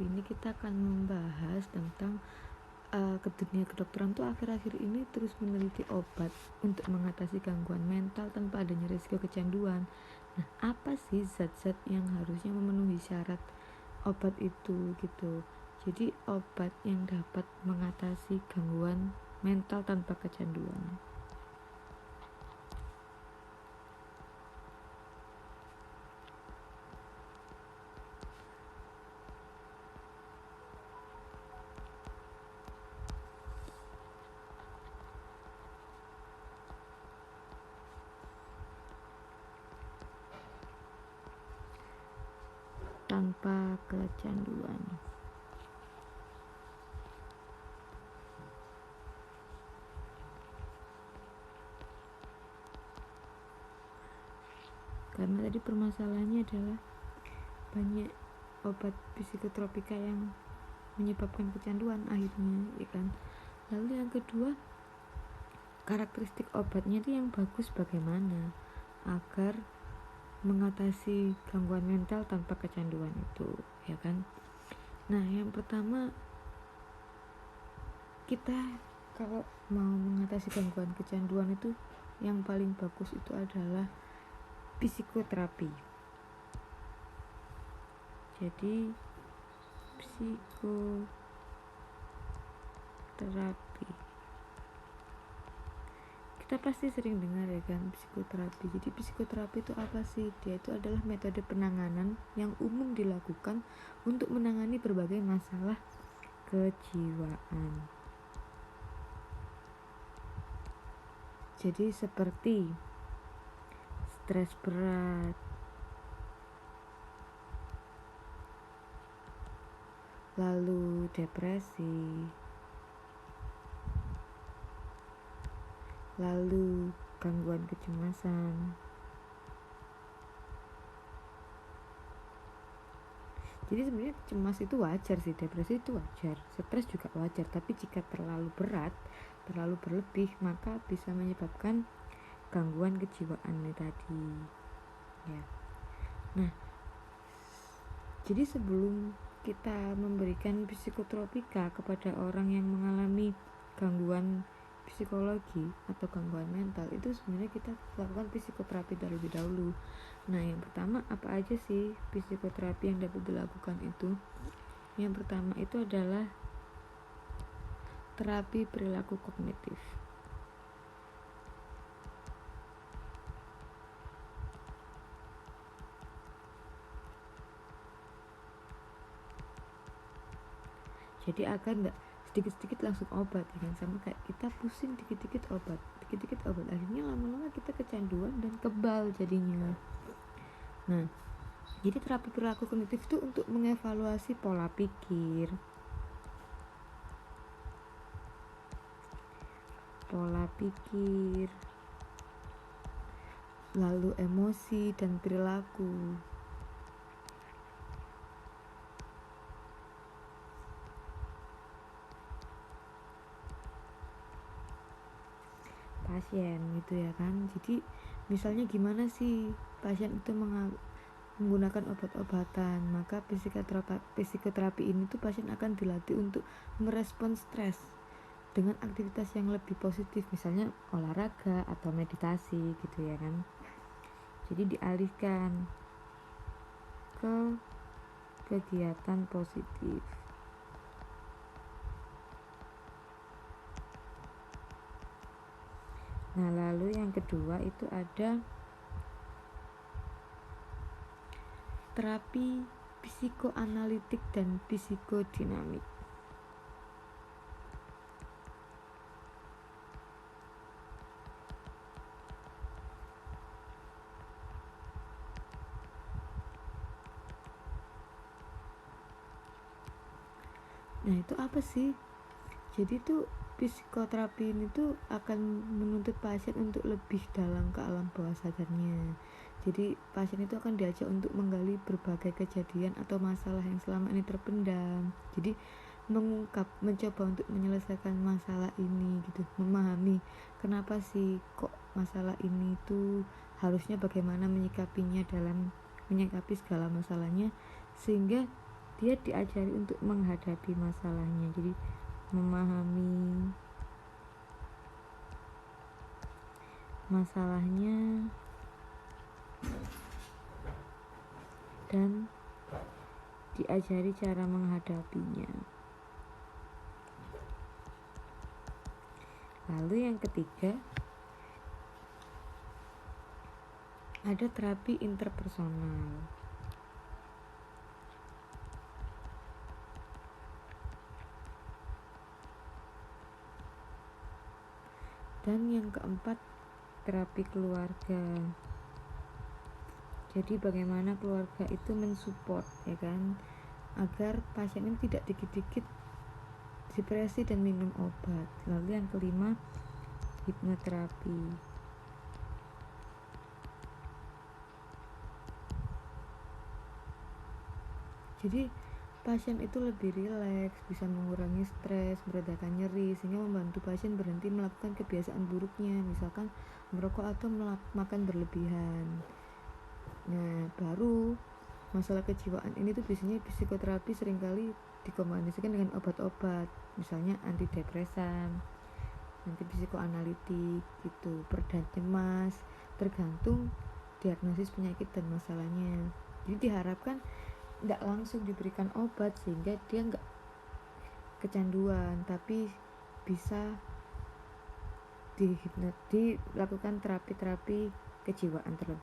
kali ini kita akan membahas tentang dunia kedokteran tuh akhir-akhir ini terus meneliti obat untuk mengatasi gangguan mental tanpa adanya risiko kecanduan. Nah, apa sih zat-zat yang harusnya memenuhi syarat obat itu gitu. Jadi obat yang dapat mengatasi gangguan mental tanpa kecanduan. Tanpa kecanduan. Karena tadi permasalahannya adalah banyak obat psikotropika yang menyebabkan kecanduan akhirnya, ya kan. Lalu yang kedua, karakteristik obatnya itu yang bagus bagaimana agar mengatasi gangguan mental tanpa kecanduan itu, ya kan. Nah, yang pertama, kita kalau mau mengatasi gangguan kecanduan itu yang paling bagus itu adalah psikoterapi. Jadi psikoterapi, kita pasti sering dengar ya kan, psikoterapi. Jadi psikoterapi itu apa sih? Dia itu adalah metode penanganan yang umum dilakukan untuk menangani berbagai masalah kejiwaan. Jadi seperti stres berat, lalu depresi, lalu gangguan kecemasan. Jadi sebenarnya cemas itu wajar sih, depresi itu wajar, stres juga wajar, tapi jika terlalu berat, terlalu berlebih, maka bisa menyebabkan gangguan kejiwaan ini tadi, ya. Nah, jadi sebelum kita memberikan psikotropika kepada orang yang mengalami gangguan psikologi atau gangguan mental, itu sebenarnya kita lakukan psikoterapi terlebih dahulu. Nah, yang pertama, apa aja sih psikoterapi yang dapat dilakukan itu? Yang pertama itu adalah terapi perilaku kognitif. Jadi agar enggak sedikit-sedikit langsung obat, ya kan, sama kayak kita pusing dikit-dikit obat, akhirnya lama-lama kita kecanduan dan kebal jadinya. Nah, jadi terapi perilaku kognitif itu untuk mengevaluasi pola pikir, lalu emosi dan perilaku. Pasien gitu ya kan. Jadi misalnya gimana sih pasien itu menggunakan obat-obatan, maka psikoterapi ini tuh pasien akan dilatih untuk merespon stres dengan aktivitas yang lebih positif, misalnya olahraga atau meditasi gitu ya kan. Jadi dialihkan ke kegiatan positif. Nah, lalu yang kedua itu ada terapi psikoanalitik dan psikodinamik. Nah, itu apa sih? Jadi tuh psikoterapi ini tuh akan menuntut pasien untuk lebih dalam ke alam bawah sadarnya. Jadi pasien itu akan diajak untuk menggali berbagai kejadian atau masalah yang selama ini terpendam. Jadi mencoba untuk menyelesaikan masalah ini gitu, memahami kenapa sih kok masalah ini tuh, harusnya bagaimana menyikapinya dalam menyikapi segala masalahnya, sehingga dia diajari untuk menghadapi masalahnya, jadi memahami masalahnya dan diajari cara menghadapinya. Lalu yang ketiga, ada terapi interpersonal. Dan yang keempat, terapi keluarga. Jadi bagaimana keluarga itu mensupport, ya kan, agar pasien ini tidak dikit-dikit depresi dan minum obat. Lalu yang kelima, hipnoterapi. Jadi pasien itu lebih rileks, bisa mengurangi stres, meredakan nyeri, sehingga membantu pasien berhenti melakukan kebiasaan buruknya, misalkan merokok atau makan berlebihan. Nah, baru masalah kejiwaan ini tuh biasanya psikoterapi seringkali dikombinasikan dengan obat-obat, misalnya antidepresan, nanti psikoanalitik gitu, pereda cemas, tergantung diagnosis penyakit dan masalahnya. Jadi diharapkan tidak langsung diberikan obat sehingga dia nggak kecanduan, tapi bisa dilakukan terapi-terapi kejiwaan terlebih.